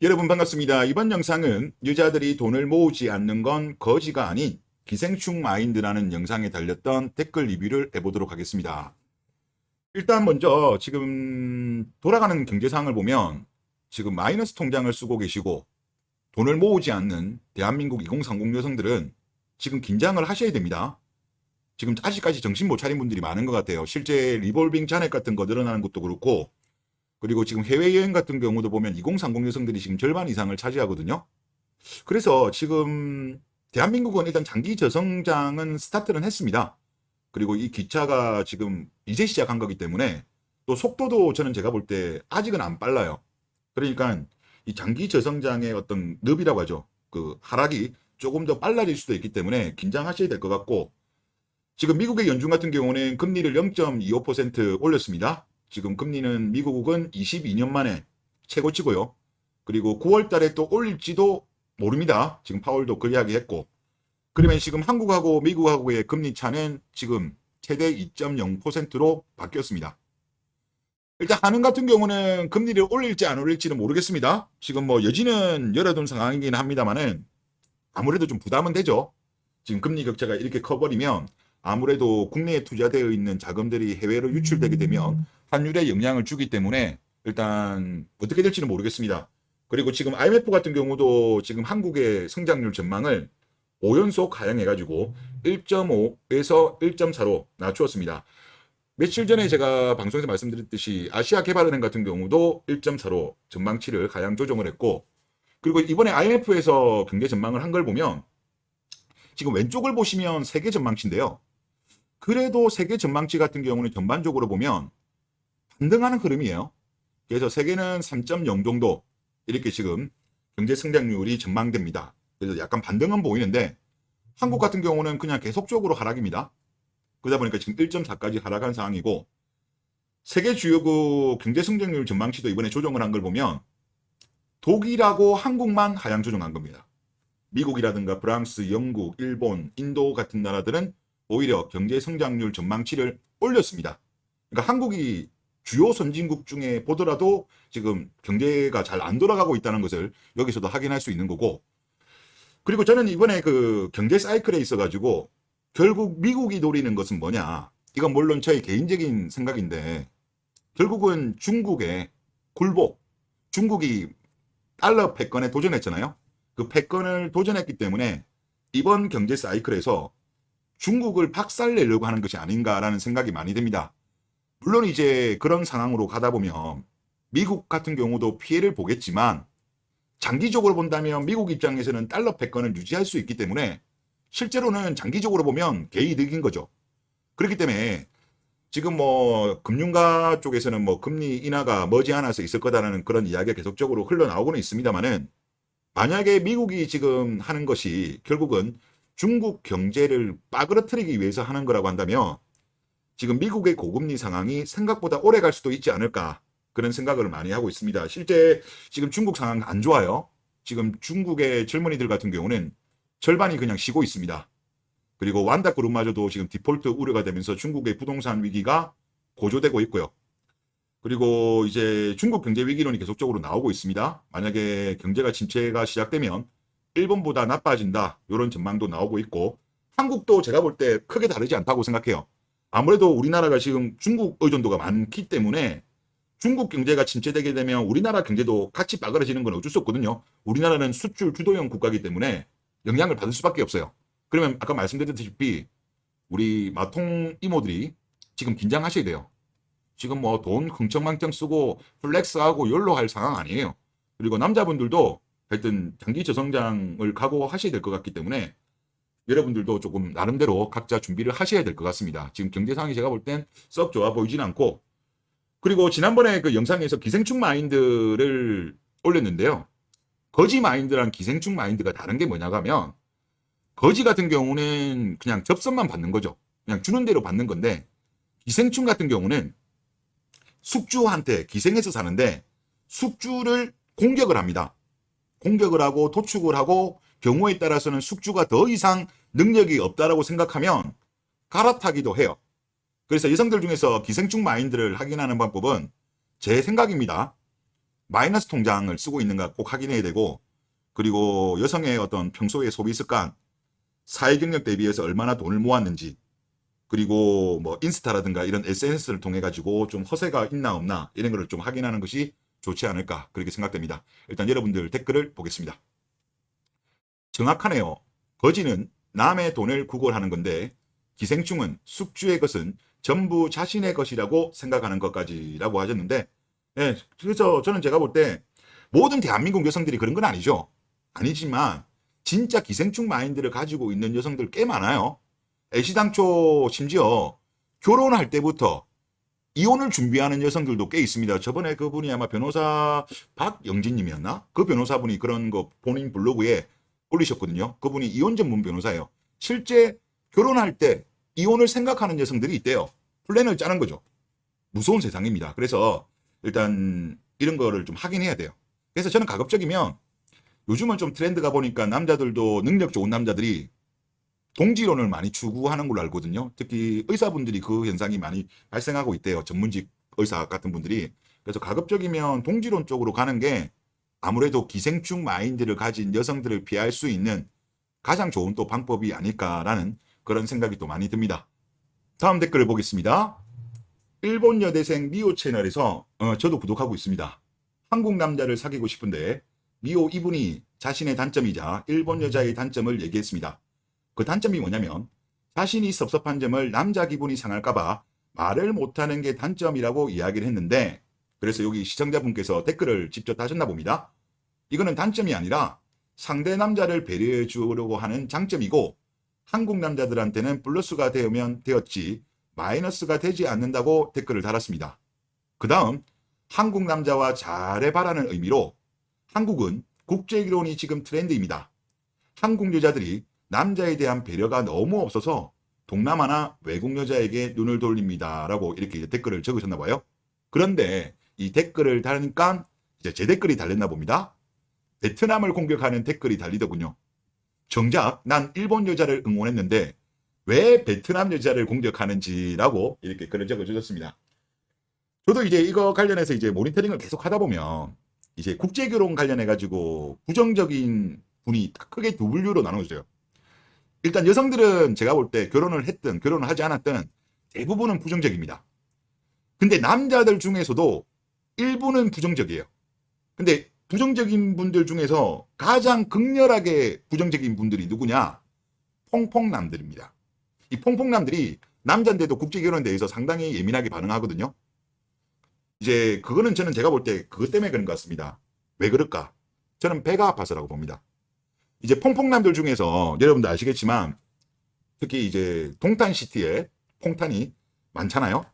여러분 반갑습니다. 이번 영상은 여자들이 돈을 모으지 않는 건 거지가 아닌 기생충 마인드라는 영상에 달렸던 댓글 리뷰를 해보도록 하겠습니다. 일단 먼저 지금 돌아가는 경제 상황을 보면 지금 마이너스 통장을 쓰고 계시고 돈을 모으지 않는 대한민국 2030 여성들은 지금 긴장을 하셔야 됩니다. 지금 아직까지 정신 못 차린 분들이 많은 것 같아요. 실제 리볼빙 잔액 같은 거 늘어나는 것도 그렇고, 그리고 지금 해외여행 같은 경우도 보면 2030 여성들이 지금 절반 이상을 차지하거든요. 그래서 지금 대한민국은 일단 장기 저성장은 스타트는 했습니다. 그리고 이 기차가 지금 이제 시작한 거기 때문에 또 속도도 저는 제가 볼 때 아직은 안 빨라요. 그러니까 이 장기 저성장의 어떤 늪이라고 하죠. 그 하락이 조금 더 빨라질 수도 있기 때문에 긴장하셔야 될 것 같고, 지금 미국의 연준 같은 경우는 금리를 0.25% 올렸습니다. 지금 금리는 미국은 22년 만에 최고치고요. 그리고 9월 달에 또 올릴지도 모릅니다. 지금 파월도 그 이야기 했고. 그러면 지금 한국하고 미국하고의 금리 차는 지금 최대 2.0%로 바뀌었습니다. 일단 한은 같은 경우는 금리를 올릴지 안 올릴지는 모르겠습니다. 지금 뭐 여지는 열어둔 상황이긴 합니다만은 아무래도 좀 부담은 되죠. 지금 금리 격차가 이렇게 커버리면 아무래도 국내에 투자되어 있는 자금들이 해외로 유출되게 되면 환율에 영향을 주기 때문에 일단 어떻게 될지는 모르겠습니다. 그리고 지금 IMF 같은 경우도 지금 한국의 성장률 전망을 5연속 하향해가지고 1.5에서 1.4로 낮추었습니다. 며칠 전에 제가 방송에서 말씀드렸듯이 아시아개발은행 같은 경우도 1.4로 전망치를 하향 조정을 했고, 그리고 이번에 IMF에서 경제 전망을 한 걸 보면 지금 왼쪽을 보시면 세계 전망치인데요. 그래도 세계 전망치 같은 경우는 전반적으로 보면 반등하는 흐름이에요. 그래서 세계는 3.0 정도 이렇게 지금 경제 성장률이 전망됩니다. 그래서 약간 반등은 보이는데 한국 같은 경우는 그냥 계속적으로 하락입니다. 그러다 보니까 지금 1.4까지 하락한 상황이고, 세계 주요국 경제 성장률 전망치도 이번에 조정을 한 걸 보면 독일하고 한국만 하향 조정한 겁니다. 미국이라든가 프랑스, 영국, 일본, 인도 같은 나라들은 오히려 경제 성장률 전망치를 올렸습니다. 그러니까 한국이 주요 선진국 중에 보더라도 지금 경제가 잘 안 돌아가고 있다는 것을 여기서도 확인할 수 있는 거고, 그리고 저는 이번에 그 경제 사이클에 있어가지고 결국 미국이 노리는 것은 뭐냐, 이건 물론 저의 개인적인 생각인데 결국은 중국의 굴복, 중국이 달러 패권에 도전했잖아요. 그 패권을 도전했기 때문에 이번 경제 사이클에서 중국을 박살내려고 하는 것이 아닌가라는 생각이 많이 듭니다. 물론 이제 그런 상황으로 가다 보면 미국 같은 경우도 피해를 보겠지만 장기적으로 본다면 미국 입장에서는 달러 패권을 유지할 수 있기 때문에 실제로는 장기적으로 보면 개이득인 거죠. 그렇기 때문에 지금 뭐 금융가 쪽에서는 뭐 금리 인하가 머지않아서 있을 거다라는 그런 이야기가 계속적으로 흘러나오고는 있습니다만은, 만약에 미국이 지금 하는 것이 결국은 중국 경제를 빠그러뜨리기 위해서 하는 거라고 한다면 지금 미국의 고금리 상황이 생각보다 오래 갈 수도 있지 않을까, 그런 생각을 많이 하고 있습니다. 실제 지금 중국 상황 안 좋아요. 지금 중국의 젊은이들 같은 경우는 절반이 그냥 쉬고 있습니다. 그리고 완다그룹마저도 지금 디폴트 우려가 되면서 중국의 부동산 위기가 고조되고 있고요. 그리고 이제 중국 경제 위기론이 계속적으로 나오고 있습니다. 만약에 경제가 침체가 시작되면 일본보다 나빠진다, 이런 전망도 나오고 있고, 한국도 제가 볼 때 크게 다르지 않다고 생각해요. 아무래도 우리나라가 지금 중국 의존도가 많기 때문에 중국 경제가 침체되게 되면 우리나라 경제도 같이 빠그러지는 건 어쩔 수 없거든요. 우리나라는 수출 주도형 국가이기 때문에 영향을 받을 수밖에 없어요. 그러면 아까 말씀드렸다시피 우리 마통 이모들이 지금 긴장하셔야 돼요. 지금 뭐 돈 흥청망청 쓰고 플렉스하고 욜로 할 상황 아니에요. 그리고 남자분들도 하여튼 장기 저성장을 각오하셔야 될 것 같기 때문에 여러분들도 조금 나름대로 각자 준비를 하셔야 될 것 같습니다. 지금 경제 상황이 제가 볼 땐 썩 좋아 보이진 않고, 그리고 지난번에 그 영상에서 기생충 마인드를 올렸는데요. 거지 마인드랑 기생충 마인드가 다른 게 뭐냐고 하면, 거지 같은 경우는 그냥 접선만 받는 거죠. 그냥 주는 대로 받는 건데, 기생충 같은 경우는 숙주한테 기생해서 사는데 숙주를 공격을 합니다. 공격을 하고 도축을 하고 경우에 따라서는 숙주가 더 이상 능력이 없다라고 생각하면 갈아타기도 해요. 그래서 여성들 중에서 기생충 마인드를 확인하는 방법은 제 생각입니다. 마이너스 통장을 쓰고 있는가 꼭 확인해야 되고, 그리고 여성의 어떤 평소의 소비 습관, 사회 경력 대비해서 얼마나 돈을 모았는지, 그리고 뭐 인스타라든가 이런 SNS를 통해 가지고 좀 허세가 있나 없나 이런 거를 좀 확인하는 것이 좋지 않을까 그렇게 생각됩니다. 일단 여러분들 댓글을 보겠습니다. 정확하네요. 거지는 남의 돈을 구걸하는 건데 기생충은 숙주의 것은 전부 자신의 것이라고 생각하는 것까지라고 하셨는데, 예, 그래서 저는 제가 볼 때 모든 대한민국 여성들이 그런 건 아니죠. 아니지만 진짜 기생충 마인드를 가지고 있는 여성들 꽤 많아요. 애시당초 심지어 결혼할 때부터 이혼을 준비하는 여성들도 꽤 있습니다. 저번에 그분이 아마 변호사 박영진님이었나? 그 변호사분이 그런 거 본인 블로그에 올리셨거든요. 그분이 이혼 전문 변호사예요. 실제 결혼할 때 이혼을 생각하는 여성들이 있대요. 플랜을 짜는 거죠. 무서운 세상입니다. 그래서 일단 이런 거를 좀 확인해야 돼요. 그래서 저는 가급적이면 요즘은 좀 트렌드가 보니까 남자들도 능력 좋은 남자들이 동지론을 많이 추구하는 걸로 알거든요. 특히 의사분들이 그 현상이 많이 발생하고 있대요. 전문직 의사 같은 분들이. 그래서 가급적이면 동지론 쪽으로 가는 게 아무래도 기생충 마인드를 가진 여성들을 피할 수 있는 가장 좋은 또 방법이 아닐까라는 그런 생각이 또 많이 듭니다. 다음 댓글을 보겠습니다. 일본 여대생 미호 채널에서 저도 구독하고 있습니다. 한국 남자를 사귀고 싶은데 미호 이분이 자신의 단점이자 일본 여자의 단점을 얘기했습니다. 그 단점이 뭐냐면 자신이 섭섭한 점을 남자 기분이 상할까봐 말을 못하는 게 단점이라고 이야기를 했는데, 그래서 여기 시청자분께서 댓글을 직접 다셨나 봅니다. 이거는 단점이 아니라 상대 남자를 배려해 주려고 하는 장점이고 한국 남자들한테는 플러스가 되면 되었지 마이너스가 되지 않는다고 댓글을 달았습니다. 그 다음 한국 남자와 잘해봐라는 의미로 한국은 국제결혼이 지금 트렌드입니다. 한국 여자들이 남자에 대한 배려가 너무 없어서 동남아나 외국 여자에게 눈을 돌립니다. 라고 이렇게 댓글을 적으셨나 봐요. 그런데 이 댓글을 달으니까 이제 제 댓글이 달렸나 봅니다. 베트남을 공격하는 댓글이 달리더군요. 정작 난 일본 여자를 응원했는데 왜 베트남 여자를 공격하는지라고 이렇게 글을 적어주셨습니다. 저도 이제 이거 관련해서 이제 모니터링을 계속 하다 보면 이제 국제결혼 관련해가지고 부정적인 분이 크게 두 분류로 나눠져요. 일단 여성들은 제가 볼 때 결혼을 했든 결혼을 하지 않았든 대부분은 부정적입니다. 근데 남자들 중에서도 일부는 부정적이에요. 근데 부정적인 분들 중에서 가장 극렬하게 부정적인 분들이 누구냐? 퐁퐁남들입니다. 이 퐁퐁남들이 남자인데도 국제결혼에 대해서 상당히 예민하게 반응하거든요. 이제 그거는 저는 제가 볼 때 그것 때문에 그런 것 같습니다. 왜 그럴까? 저는 배가 아파서라고 봅니다. 이제 퐁퐁남들 중에서 여러분도 아시겠지만 특히 이제 동탄시티에 퐁탄이 많잖아요.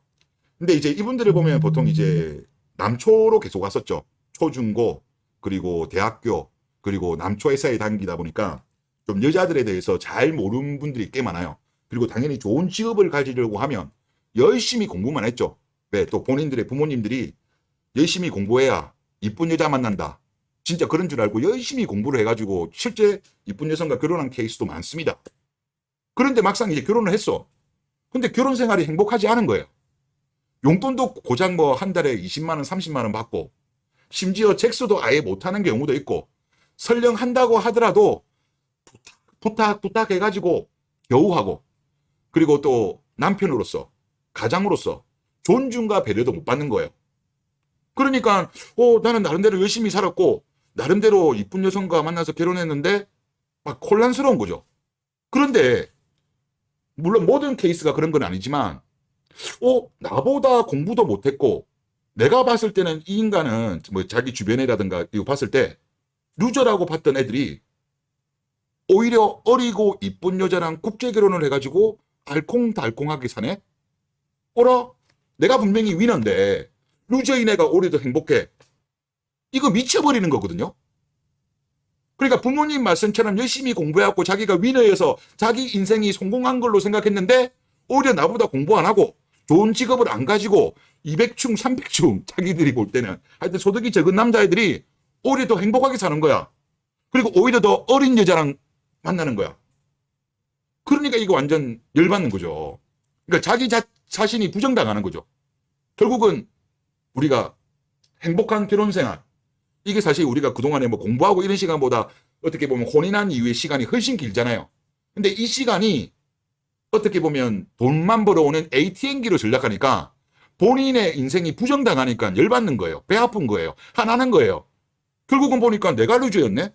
근데 이제 이분들을 보면 보통 이제 남초로 계속 왔었죠. 초중고 그리고 대학교 그리고 남초 회사에 다니다 보니까 좀 여자들에 대해서 잘 모르는 분들이 꽤 많아요. 그리고 당연히 좋은 직업을 가지려고 하면 열심히 공부만 했죠. 왜? 또 본인들의 부모님들이 열심히 공부해야 이쁜 여자 만난다. 진짜 그런 줄 알고 열심히 공부를 해가지고 실제 이쁜 여성과 결혼한 케이스도 많습니다. 그런데 막상 이제 결혼을 했어. 근데 결혼 생활이 행복하지 않은 거예요. 용돈도 고작 뭐 한 달에 20만 원, 30만 원 받고 심지어 잭스도 아예 못하는 경우도 있고 설령 한다고 하더라도 부탁 해가지고 겨우 하고, 그리고 또 남편으로서 가장으로서 존중과 배려도 못 받는 거예요. 그러니까 나는 나름대로 열심히 살았고 나름대로 이쁜 여성과 만나서 결혼했는데 막 혼란스러운 거죠. 그런데 물론 모든 케이스가 그런 건 아니지만 나보다 공부도 못했고 내가 봤을 때는 이 인간은 뭐 자기 주변이라든가 이거 봤을 때 루저라고 봤던 애들이 오히려 어리고 이쁜 여자랑 국제결혼을 해가지고 알콩달콩하게 사네? 어라? 내가 분명히 위너인데 루저인 애가 오히려 더 행복해. 이거 미쳐버리는 거거든요. 그러니까 부모님 말씀처럼 열심히 공부해갖고 자기가 위너여서 자기 인생이 성공한 걸로 생각했는데 오히려 나보다 공부 안 하고 좋은 직업을 안 가지고 200충, 300충 자기들이 볼 때는 하여튼 소득이 적은 남자애들이 오히려 더 행복하게 사는 거야. 그리고 오히려 더 어린 여자랑 만나는 거야. 그러니까 이거 완전 열받는 거죠. 그러니까 자기 자신이 부정당하는 거죠. 결국은 우리가 행복한 결혼 생활, 이게 사실 우리가 그동안에 뭐 공부하고 이런 시간보다 어떻게 보면 혼인한 이후의 시간이 훨씬 길잖아요. 근데 이 시간이 어떻게 보면 돈만 벌어오는 ATM기로 전략하니까 본인의 인생이 부정당하니까 열받는 거예요. 배 아픈 거예요. 화나는 거예요. 결국은 보니까 내가 루저였네?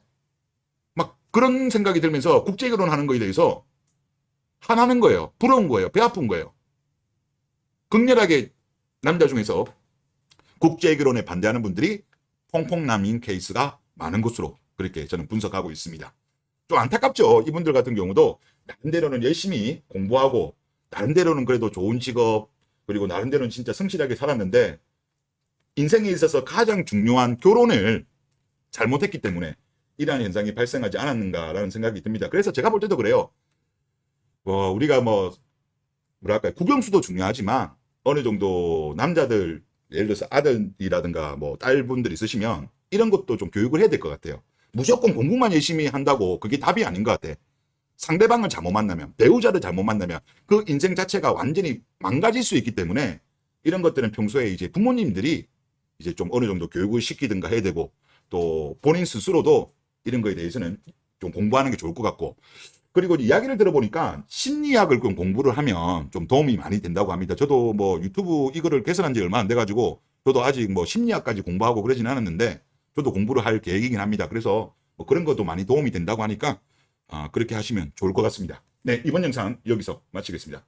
막 그런 생각이 들면서 국제 결혼하는 거에 대해서 화나는 거예요. 부러운 거예요. 배 아픈 거예요. 극렬하게 남자 중에서 국제 결혼에 반대하는 분들이 퐁퐁남인 케이스가 많은 것으로 그렇게 저는 분석하고 있습니다. 좀 안타깝죠. 이분들 같은 경우도 나름대로는 열심히 공부하고 나름대로는 그래도 좋은 직업 그리고 나름대로는 진짜 성실하게 살았는데 인생에 있어서 가장 중요한 결혼을 잘못했기 때문에 이러한 현상이 발생하지 않았는가라는 생각이 듭니다. 그래서 제가 볼 때도 그래요. 우리가 뭐랄까 국영수도 중요하지만 어느 정도 남자들 예를 들어서 아들이라든가 뭐 딸분들 있으시면 이런 것도 좀 교육을 해야 될 것 같아요. 무조건 공부만 열심히 한다고 그게 답이 아닌 것 같아. 상대방을 잘못 만나면, 배우자를 잘못 만나면 그 인생 자체가 완전히 망가질 수 있기 때문에 이런 것들은 평소에 이제 부모님들이 이제 좀 어느 정도 교육을 시키든가 해야 되고 또 본인 스스로도 이런 거에 대해서는 좀 공부하는 게 좋을 것 같고 그리고 이야기를 들어보니까 심리학을 좀 공부를 하면 좀 도움이 많이 된다고 합니다. 저도 뭐 유튜브 이거를 개설한 지 얼마 안 돼가지고 저도 아직 뭐 심리학까지 공부하고 그러진 않았는데 저도 공부를 할 계획이긴 합니다. 그래서 뭐 그런 것도 많이 도움이 된다고 하니까 그렇게 하시면 좋을 것 같습니다. 네, 이번 영상 여기서 마치겠습니다.